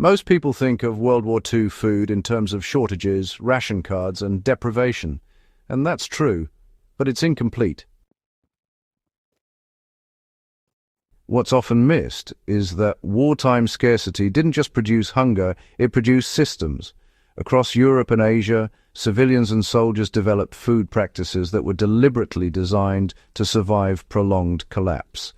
Most people think of World War II food in terms of shortages, ration cards, and deprivation. And that's true, but it's incomplete. What's often missed is that wartime scarcity didn't just produce hunger, it produced systems. Across Europe and Asia, civilians and soldiers developed food practices that were deliberately designed to survive prolonged collapse.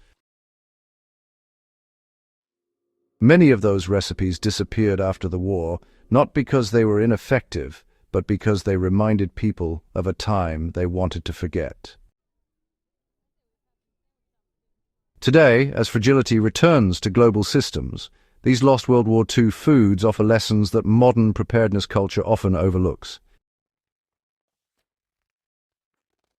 Many of those recipes disappeared after the war, not because they were ineffective, but because they reminded people of a time they wanted to forget. Today, as fragility returns to global systems, these lost World War II foods offer lessons that modern preparedness culture often overlooks.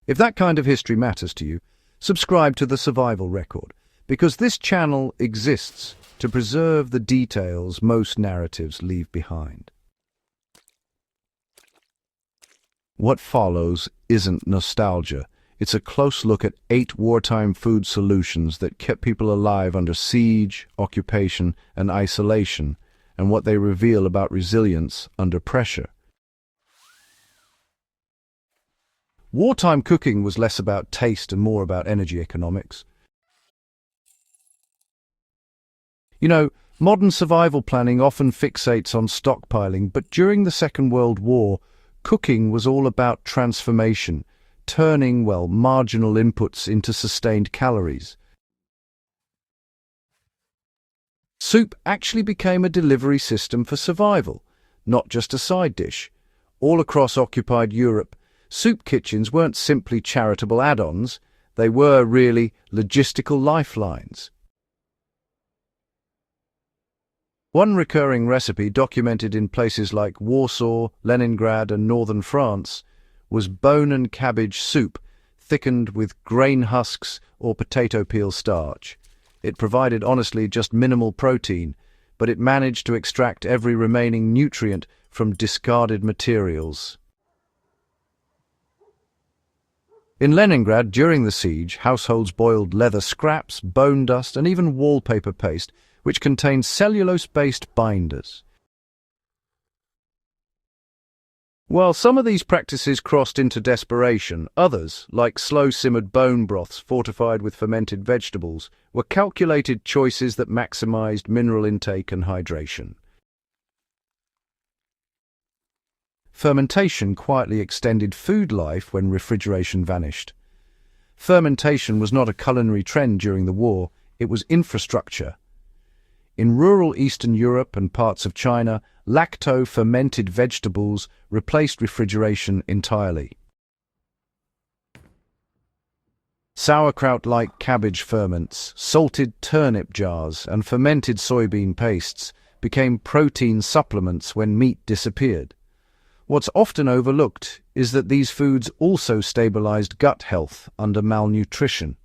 If that kind of history matters to you, subscribe to The Survival Record, because this channel exists to preserve the details most narratives leave behind. What follows isn't nostalgia. It's a close look at 8 wartime food solutions that kept people alive under siege, occupation, and isolation, and what they reveal about resilience under pressure. Wartime cooking was less about taste and more about energy economics. You know, modern survival planning often fixates on stockpiling, but during the Second World War, cooking was all about transformation, turning, marginal inputs into sustained calories. Soup actually became a delivery system for survival, not just a side dish. All across occupied Europe, soup kitchens weren't simply charitable add-ons, they were really logistical lifelines. One recurring recipe documented in places like Warsaw, Leningrad, and northern France was bone and cabbage soup thickened with grain husks or potato peel starch. It provided, honestly, just minimal protein, but it managed to extract every remaining nutrient from discarded materials. In Leningrad, during the siege, households boiled leather scraps, bone dust, and even wallpaper paste, which contained cellulose-based binders. While some of these practices crossed into desperation, others, like slow-simmered bone broths fortified with fermented vegetables, were calculated choices that maximized mineral intake and hydration. Fermentation quietly extended food life when refrigeration vanished. Fermentation was not a culinary trend during the war, it was infrastructure. In rural Eastern Europe and parts of China, lacto-fermented vegetables replaced refrigeration entirely. Sauerkraut-like cabbage ferments, salted turnip jars, and fermented soybean pastes became protein supplements when meat disappeared. What's often overlooked is that these foods also stabilized gut health under malnutrition.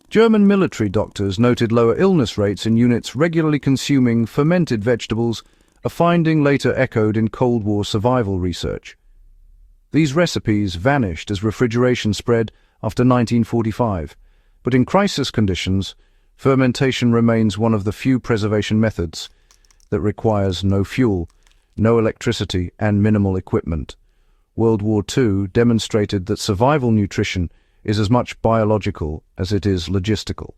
German military doctors noted lower illness rates in units regularly consuming fermented vegetables, a finding later echoed in Cold War survival research. These recipes vanished as refrigeration spread after 1945, but in crisis conditions, fermentation remains one of the few preservation methods that requires no fuel, no electricity, and minimal equipment. World War II demonstrated that survival nutrition is as much biological as it is logistical.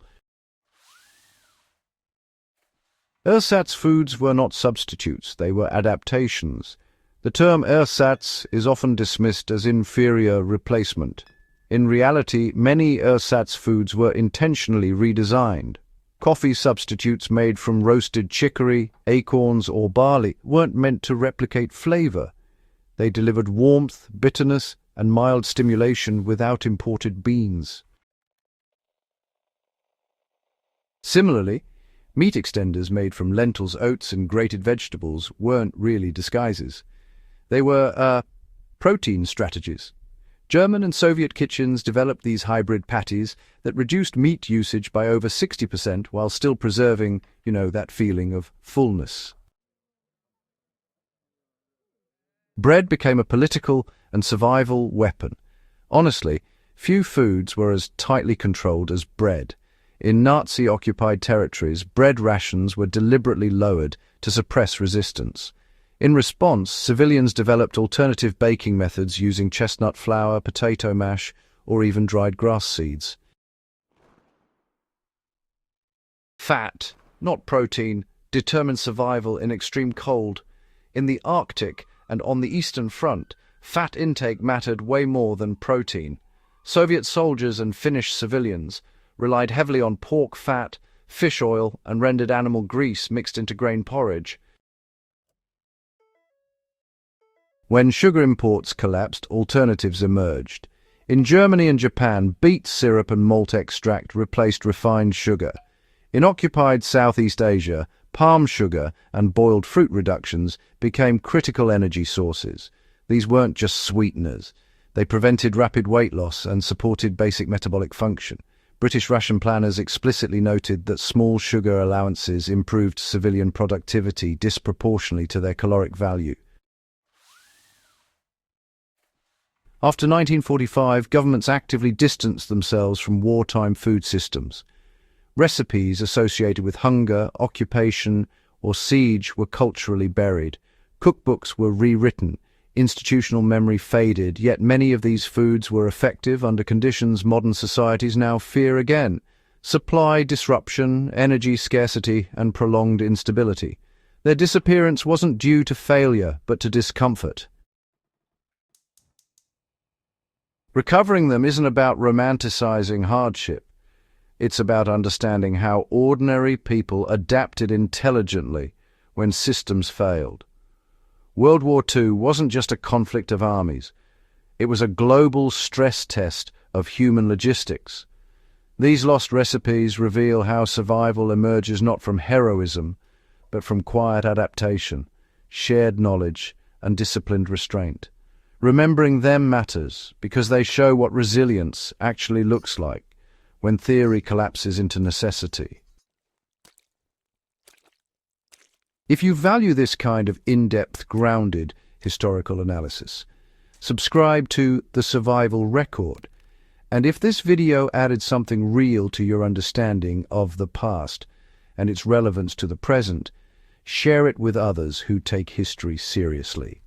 Ersatz foods were not substitutes, they were adaptations. The term ersatz is often dismissed as inferior replacement. In reality, many ersatz foods were intentionally redesigned. Coffee substitutes made from roasted chicory, acorns, or barley weren't meant to replicate flavor. They delivered warmth, bitterness, and mild stimulation without imported beans. Similarly, meat extenders made from lentils, oats, and grated vegetables weren't really disguises. They were protein strategies. German and Soviet kitchens developed these hybrid patties that reduced meat usage by over 60% while still preserving, that feeling of fullness. Bread became a political and survival weapon. Honestly, few foods were as tightly controlled as bread. In Nazi-occupied territories, bread rations were deliberately lowered to suppress resistance. In response, civilians developed alternative baking methods using chestnut flour, potato mash, or even dried grass seeds. Fat, not protein, determined survival in extreme cold. In the Arctic and on the Eastern Front, fat intake mattered way more than protein. Soviet soldiers and Finnish civilians relied heavily on pork fat, fish oil, and rendered animal grease mixed into grain porridge. When sugar imports collapsed, alternatives emerged. In Germany and Japan, beet syrup and malt extract replaced refined sugar. In occupied Southeast Asia, palm sugar and boiled fruit reductions became critical energy sources. These weren't just sweeteners. They prevented rapid weight loss and supported basic metabolic function. British ration planners explicitly noted that small sugar allowances improved civilian productivity disproportionately to their caloric value. After 1945, governments actively distanced themselves from wartime food systems. Recipes associated with hunger, occupation, or siege were culturally buried. Cookbooks were rewritten. Institutional memory faded, yet many of these foods were effective under conditions modern societies now fear again: supply disruption, energy scarcity, and prolonged instability. Their disappearance wasn't due to failure, but to discomfort. Recovering them isn't about romanticizing hardship. It's about understanding how ordinary people adapted intelligently when systems failed. World War II wasn't just a conflict of armies. It was a global stress test of human logistics. These lost recipes reveal how survival emerges not from heroism, but from quiet adaptation, shared knowledge, and disciplined restraint. Remembering them matters because they show what resilience actually looks like when theory collapses into necessity. If you value this kind of in-depth, grounded historical analysis, subscribe to The Survival Record. And if this video added something real to your understanding of the past and its relevance to the present, share it with others who take history seriously.